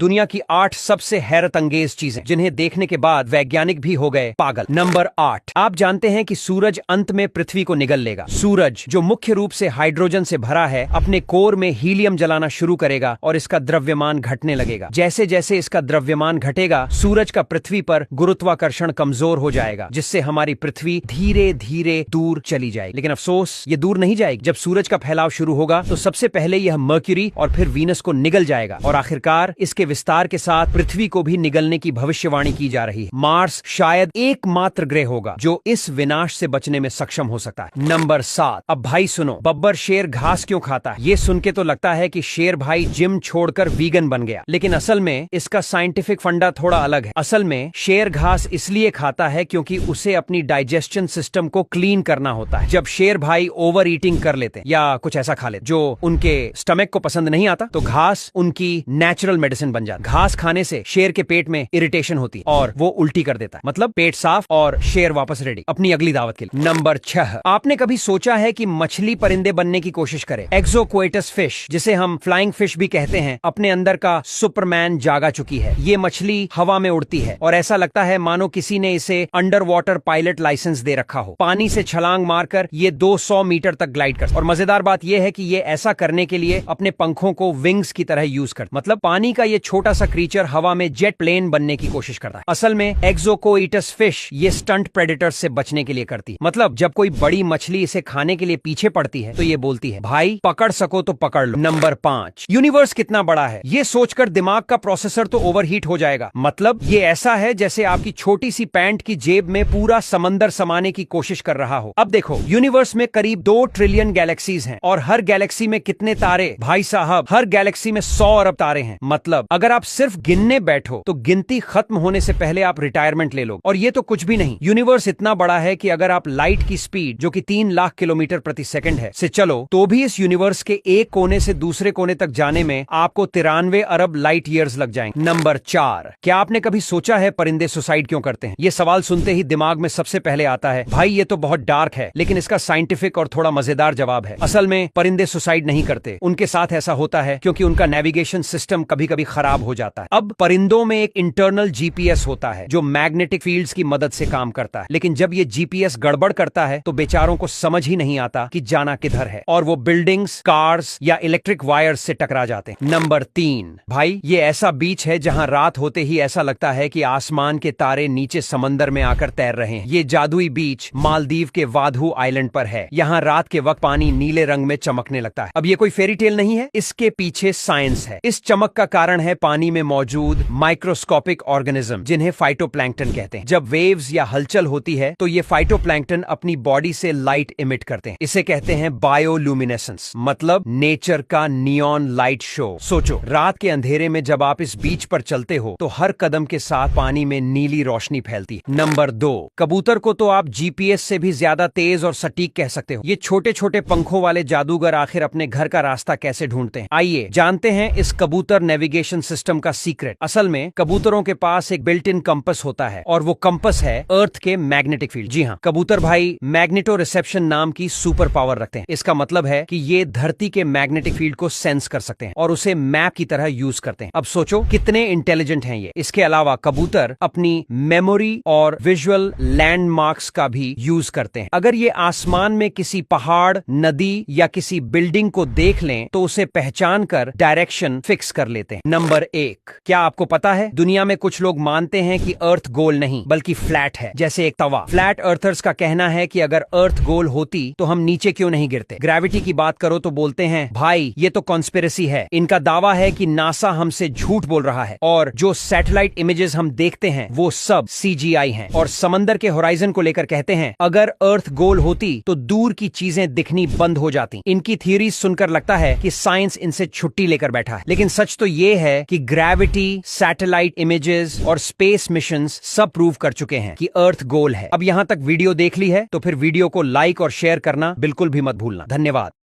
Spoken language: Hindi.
दुनिया की 8 सबसे हैरत अंगेज चीजें जिन्हें देखने के बाद वैज्ञानिक भी हो गए पागल। नंबर 8, आप जानते हैं कि सूरज अंत में पृथ्वी को निगल लेगा। सूरज जो मुख्य रूप से हाइड्रोजन से भरा है, अपने कोर में हीलियम जलाना शुरू करेगा और इसका द्रव्यमान घटने लगेगा। जैसे जैसे इसका द्रव्यमान घटेगा, सूरज का पृथ्वी पर गुरुत्वाकर्षण कमजोर हो जाएगा, जिससे हमारी पृथ्वी धीरे धीरे दूर चली जाएगी। लेकिन अफसोस, ये दूर नहीं जाएगी। जब सूरज का फैलाव शुरू होगा तो सबसे पहले यह मर्क्यूरी और फिर वीनस को निगल जाएगा और आखिरकार इसके विस्तार के साथ पृथ्वी को भी निगलने की भविष्यवाणी की जा रही है। मार्स शायद एकमात्र ग्रह होगा जो इस विनाश से बचने में सक्षम हो सकता है। नंबर 7, अब भाई सुनो, बब्बर शेर घास क्यों खाता है? ये सुन के तो लगता है कि शेर भाई जिम छोड़कर वीगन बन गया, लेकिन असल में इसका साइंटिफिक फंडा थोड़ा अलग है। असल में शेर घास इसलिए खाता है क्योंकि उसे अपनी डाइजेशन सिस्टम को क्लीन करना होता है। जब शेर भाई ओवर ईटिंग कर लेते या कुछ ऐसा खा लेते जो उनके स्टमक को पसंद नहीं आता, तो घास उनकी नेचुरल मेडिसिन बन जाती। घास खाने से शेर के पेट में इरिटेशन होती है और वो उल्टी कर देता है, मतलब पेट साफ और शेर वापस रेडी अपनी अगली दावत के लिए। नंबर 6, आपने कभी सोचा है कि मछली परिंदे बनने की कोशिश करे? एक्सोक्वेटस फिश, जिसे हम फ्लाइंग फिश भी कहते हैं, अपने अंदर का सुपरमैन जागा चुकी है। ये मछली हवा में उड़ती है और ऐसा लगता है मानो किसी ने इसे अंडर वाटर पायलट लाइसेंस दे रखा हो। पानी से छलांग मारकर ये 200 मीटर तक ग्लाइड कर, और मजेदार बात यह है कि ये ऐसा करने के लिए अपने पंखों को विंग्स की तरह यूज कर, मतलब पानी का ये छोटा सा क्रीचर हवा में जेट प्लेन बनने की कोशिश करता है। असल में एक्सोकोइटस फिश ये स्टंट प्रेडेटर्स से बचने के लिए करती है। मतलब जब कोई बड़ी मछली इसे खाने के लिए पीछे पड़ती है तो ये बोलती है, भाई पकड़ सको तो पकड़ लो। नंबर 5, यूनिवर्स कितना बड़ा है? ये सोचकर दिमाग का प्रोसेसर तो ओवरहीट हो जाएगा। मतलब ये ऐसा है जैसे आपकी छोटी सी पैंट की जेब में पूरा समंदर समाने की कोशिश कर रहा हो। अब देखो, यूनिवर्स में करीब 2 ट्रिलियन गैलेक्सीज हैं और हर गैलेक्सी में कितने तारे? भाई साहब, हर गैलेक्सी में 100 अरब तारे हैं। मतलब अगर आप सिर्फ गिनने बैठो तो गिनती खत्म होने से पहले आप रिटायरमेंट ले लो। और ये तो कुछ भी नहीं, यूनिवर्स इतना बड़ा है कि अगर आप लाइट की स्पीड, जो कि 3 लाख किलोमीटर प्रति सेकंड है, से चलो तो भी इस यूनिवर्स के एक कोने से दूसरे कोने तक जाने में आपको 93 अरब लाइट ईयर्स लग जाएंगे। नंबर 4, क्या आपने कभी सोचा है परिंदे सुसाइड क्यों करते हैं? ये सवाल सुनते ही दिमाग में सबसे पहले आता है, भाई ये तो बहुत डार्क है, लेकिन इसका साइंटिफिक और थोड़ा मजेदार जवाब है। असल में परिंदे सुसाइड नहीं करते, उनके साथ ऐसा होता है क्योंकि उनका नेविगेशन सिस्टम कभी कभी खराब हो जाता है। अब परिंदों में एक इंटरनल जीपीएस होता है जो मैग्नेटिक फील्ड्स की मदद से काम करता है, लेकिन जब ये जीपीएस गड़बड़ करता है तो बेचारों को समझ ही नहीं आता कि जाना किधर है और वो बिल्डिंग्स, कार्स या इलेक्ट्रिक वायर्स से टकरा जाते हैं। नंबर 3, भाई ये ऐसा बीच है जहां रात होते ही ऐसा लगता है कि आसमान के तारे नीचे समंदर में आकर तैर रहे हैं। ये जादुई बीच मालदीव के वाधु आइलैंड पर है। यहाँ रात के वक्त पानी नीले रंग में चमकने लगता है। अब ये कोई फेरी टेल नहीं है, इसके पीछे साइंस है। इस चमक का कारण है पानी में मौजूद माइक्रोस्कोपिक ऑर्गेनिज्म, जिन्हें फाइटोप्लैंक्टन कहते हैं। जब वेव्स या हलचल होती है तो ये फाइटोप्लैंक्टन अपनी बॉडी से लाइट इमिट करते हैं। इसे कहते हैं बायोल्यूमिनेसेंस, मतलब नेचर का नियॉन लाइट शो। सोचो, रात के अंधेरे में जब आप इस बीच पर चलते हो तो हर कदम के साथ पानी में नीली रोशनी फैलती है। नंबर 2, कबूतर को तो आप जीपीएस से भी ज्यादा तेज और सटीक कह सकते हो। ये छोटे छोटे पंखों वाले जादूगर आखिर अपने घर का रास्ता कैसे ढूंढते हैं? आइए जानते हैं इस कबूतर नेविगेशन सिस्टम का सीक्रेट। असल में कबूतरों के पास एक बिल्ट इन कंपस होता है और वो कंपस है अर्थ के मैग्नेटिक फील्ड। जी हाँ, कबूतर भाई मैग्नेटो रिसेप्शन नाम की सुपर पावर रखते हैं। इसका मतलब है कि ये धरती के मैग्नेटिक फील्ड को सेंस कर सकते हैं और उसे मैप की तरह यूज करते हैं। अब सोचो कितने इंटेलिजेंट हैं ये। इसके अलावा कबूतर अपनी मेमोरी और विजुअल लैंडमार्क्स का भी यूज करते हैं। अगर ये आसमान में किसी पहाड़, नदी या किसी बिल्डिंग को देख लें तो उसे पहचान कर डायरेक्शन फिक्स कर लेते हैं। नंबर 1, क्या आपको पता है दुनिया में कुछ लोग मानते हैं कि अर्थ गोल नहीं बल्कि फ्लैट है, जैसे एक तवा। फ्लैट अर्थर्स का कहना है कि अगर अर्थ गोल होती तो हम नीचे क्यों नहीं गिरते। ग्रेविटी की बात करो तो बोलते हैं, भाई ये तो कॉन्स्पिरेसी है। इनका दावा है कि नासा हमसे झूठ बोल रहा है और जो सैटेलाइट इमेजेस हम देखते हैं वो सब सीजीआई हैं। और समंदर के होराइजन को लेकर कहते हैं, अगर अर्थ गोल होती तो दूर की चीजें दिखनी बंद हो जाती। इनकी थ्योरी सुनकर लगता है कि साइंस इनसे छुट्टी लेकर बैठा है, लेकिन सच तो ये है कि ग्रेविटी, सैटेलाइट इमेजेस और स्पेस मिशंस सब प्रूव कर चुके हैं कि अर्थ गोल है। अब यहां तक वीडियो देख ली है तो फिर वीडियो को लाइक और शेयर करना बिल्कुल भी मत भूलना। धन्यवाद।